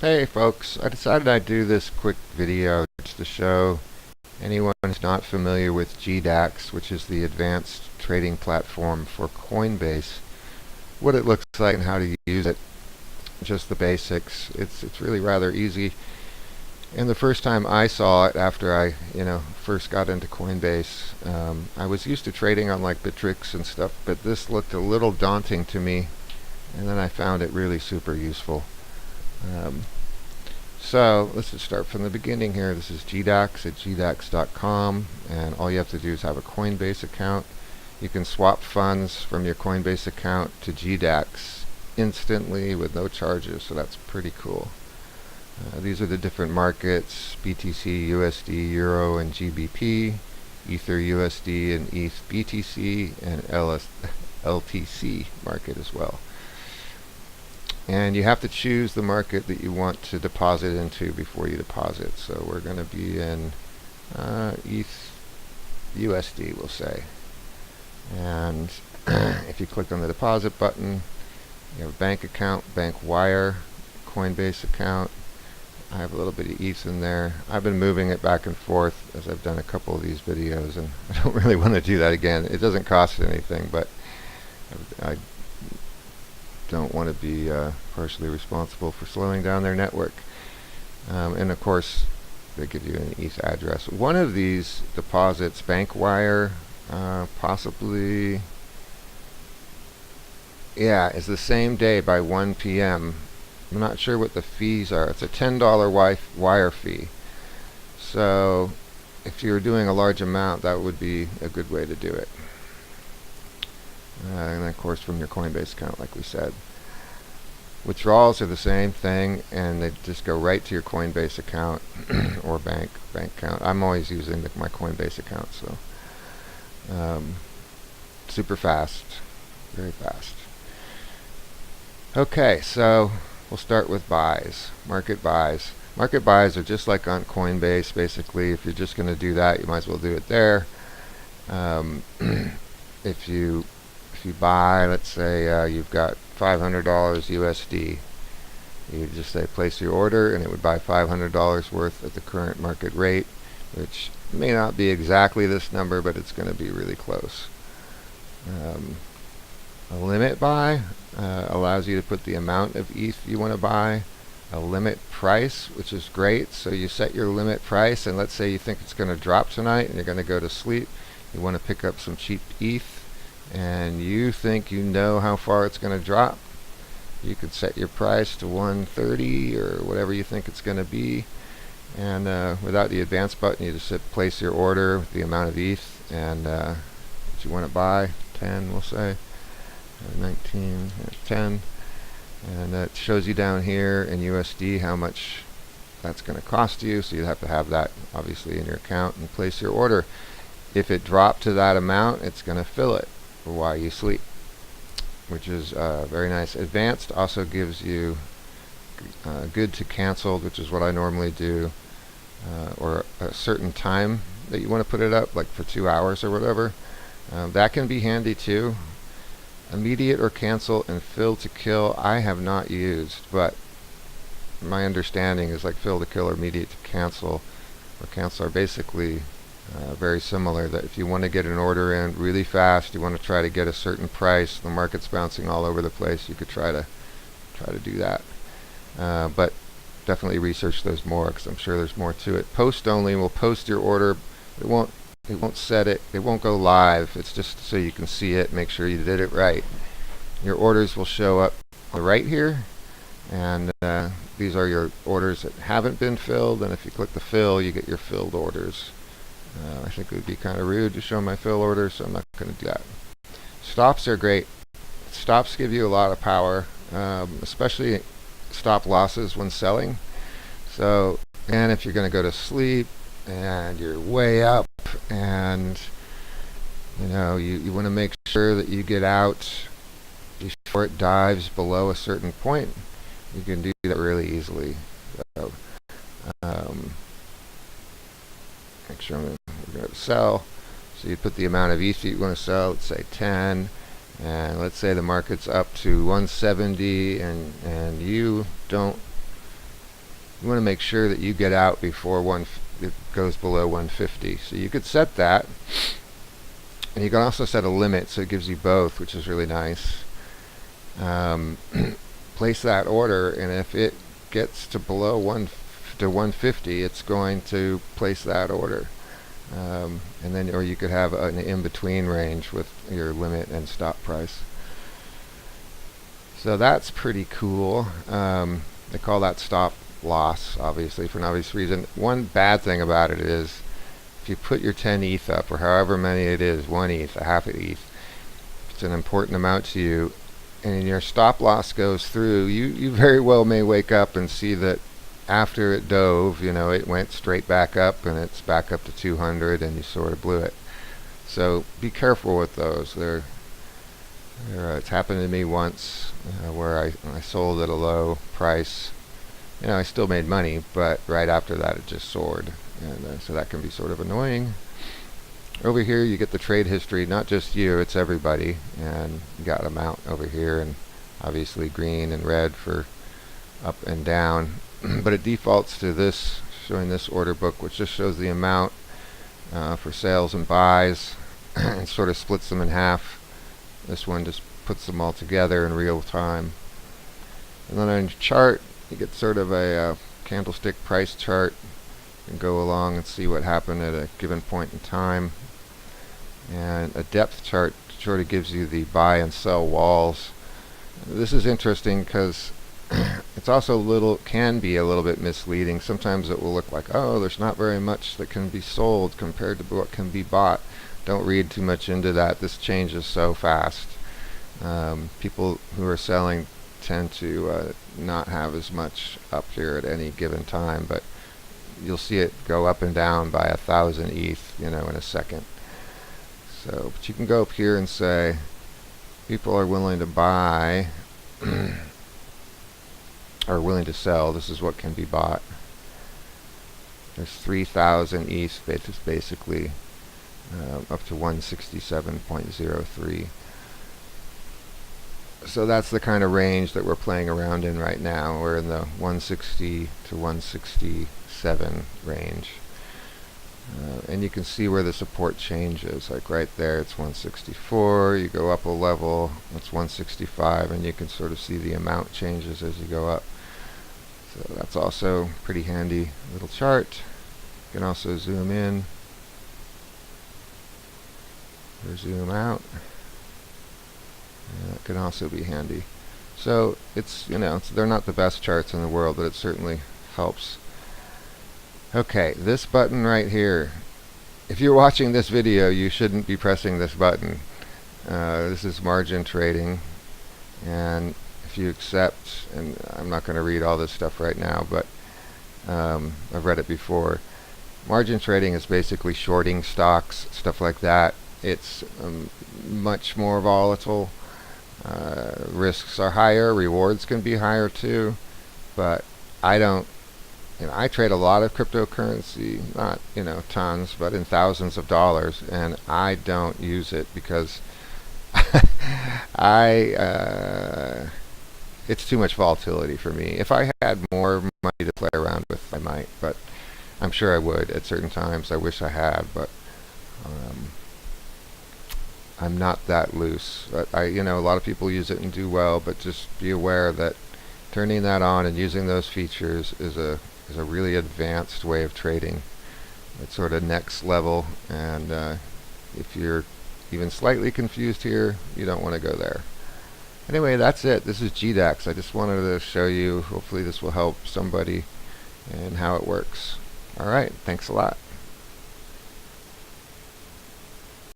Hey folks, I decided I'd do this quick video just to show anyone who's not familiar with GDAX, which is the advanced trading platform for Coinbase, what it looks like and how to use it. Just the basics. It's really rather easy. And the first time I saw it after I first got into Coinbase, I was used to trading on like Bittrex and stuff, but this looked a little daunting to me, and then I found it really super useful. So let's just start from the beginning here. This is GDAX at GDAX.com, and all you have to do is have a Coinbase account. You can swap funds from your Coinbase account to GDAX instantly with no charges, so that's pretty cool. These are the different markets: BTC, USD, Euro, and GBP, Ether, USD, and ETH, BTC, and LTC market as well. And you have to choose the market that you want to deposit into before you deposit. So we're going to be in ETH USD, we'll say. And if you click on the deposit button, you have a bank account, bank wire, Coinbase account. I have a little bit of ETH in there. I've been moving it back and forth as I've done a couple of these videos, and I don't really want to do that again. It doesn't cost anything, but I don't want to be partially responsible for slowing down their network. And of course, they give you an ETH address. One of these deposits, bank wire, possibly, is the same day by 1 p.m. I'm not sure what the fees are. It's a $10 wire fee. So if you're doing a large amount, that would be a good way to do it. And of course from your Coinbase account, like we said. Withdrawals are the same thing, and they just go right to your Coinbase account or bank account. I'm always using my Coinbase account, so super fast, very fast. Okay, so we'll start with buys, market buys. Market buys are just like on Coinbase, basically. If you're just going to do that, you might as well do it there. If you buy, let's say you've got $500 USD, you just say place your order, and it would buy $500 worth at the current market rate, which may not be exactly this number, but it's going to be really close. A limit buy allows you to put the amount of ETH you want to buy. A limit price, which is great. So you set your limit price, and let's say you think it's going to drop tonight and you're going to go to sleep. You want to pick up some cheap ETH, and you think you know how far it's going to drop. You could set your price to 130 or whatever you think it's going to be, and without the advanced button, you just hit place your order with the amount of ETH and what you want to buy. 10, we'll say 19, 10, and that shows you down here in USD how much that's going to cost you. So you have to have that obviously in your account and place your order. If it dropped to that amount, it's going to fill it for while you sleep, which is very nice. Advanced also gives you good to canceled, which is what I normally do, or a certain time that you want to put it up, like for 2 hours or whatever. That can be handy too. Immediate or cancel and fill to kill I have not used, but my understanding is like fill to kill or immediate to cancel or cancel are basically very similar. That if you want to get an order in really fast, you want to try to get a certain price, the market's bouncing all over the place, you could try to do that. But definitely research those more, because I'm sure there's more to it. Post only will post your order. It won't set it. It won't go live. It's just so you can see it, make sure you did it right. Your orders will show up on the right here, and these are your orders that haven't been filled, and if you click the fill, you get your filled orders. I think it would be kind of rude to show my fill orders, so I'm not going to do that. Stops are great. Stops give you a lot of power, especially stop losses when selling. So, and if you're going to go to sleep and you're way up, and you want to make sure that you get out before it dives below a certain point, you can do that really easily. So, make sure we're going to sell. So you put the amount of ETH you want to sell, let's say 10, and let's say the market's up to 170, and you don't You want to make sure that you get out before it goes below 150. So you could set that, and you can also set a limit, so it gives you both, which is really nice. Place that order, and if it gets to below 150, it's going to place that order. And then, or you could have an in-between range with your limit and stop price. So that's pretty cool. They call that stop loss, obviously, for an obvious reason. One bad thing about it is, if you put your 10 ETH up, or however many it is, 1 ETH, a half an ETH, if it's an important amount to you, and your stop loss goes through, you very well may wake up and see that after it dove, it went straight back up, and it's back up to 200, and you sort of blew it. So be careful with those. It's happened to me once where I sold at a low price. I still made money, but right after that it just soared, and so that can be sort of annoying. Over here you get the trade history, not just you, it's everybody, and you got amount over here, and obviously green and red for up and down. But it defaults to this, showing this order book, which just shows the amount for sales and buys, and sort of splits them in half. This one just puts them all together in real time. And then on your chart, you get sort of a candlestick price chart, and go along and see what happened at a given point in time. And a depth chart sort of gives you the buy and sell walls. This is interesting because it's also can be a little bit misleading. Sometimes it will look like, oh, there's not very much that can be sold compared to what can be bought. Don't read too much into that. This changes so fast. People who are selling tend to not have as much up here at any given time, but you'll see it go up and down by 1,000 ETH, in a second. So, but you can go up here and say, people are willing to buy, or willing to sell. This is what can be bought. There's 3,000 ETH, basically up to 167.03. So that's the kind of range that we're playing around in right now. We're in the 160 to 167 range. And you can see where the support changes. Like right there, it's 164. You go up a level, it's 165, and you can sort of see the amount changes as you go up. So that's also pretty handy little chart. You can also zoom in or zoom out. That can also be handy. So it's, they're not the best charts in the world, but it certainly helps. Okay, this button right here. If you're watching this video, you shouldn't be pressing this button. This is margin trading, and if you accept, and I'm not going to read all this stuff right now, but I've read it before. Margin trading is basically shorting stocks, stuff like that. It's much more volatile. Risks are higher, rewards can be higher too, but I don't, I trade a lot of cryptocurrency, not, tons, but in thousands of dollars, and I don't use it because it's too much volatility for me. If I had more money to play around with, I might, but I'm sure I would at certain times. I wish I had, but I'm not that loose. But a lot of people use it and do well, but just be aware that turning that on and using those features is a really advanced way of trading. It's sort of next level, and if you're even slightly confused here, you don't want to go there. Anyway, that's it. This is GDAX. I just wanted to show you. Hopefully this will help somebody and how it works. All right. Thanks a lot.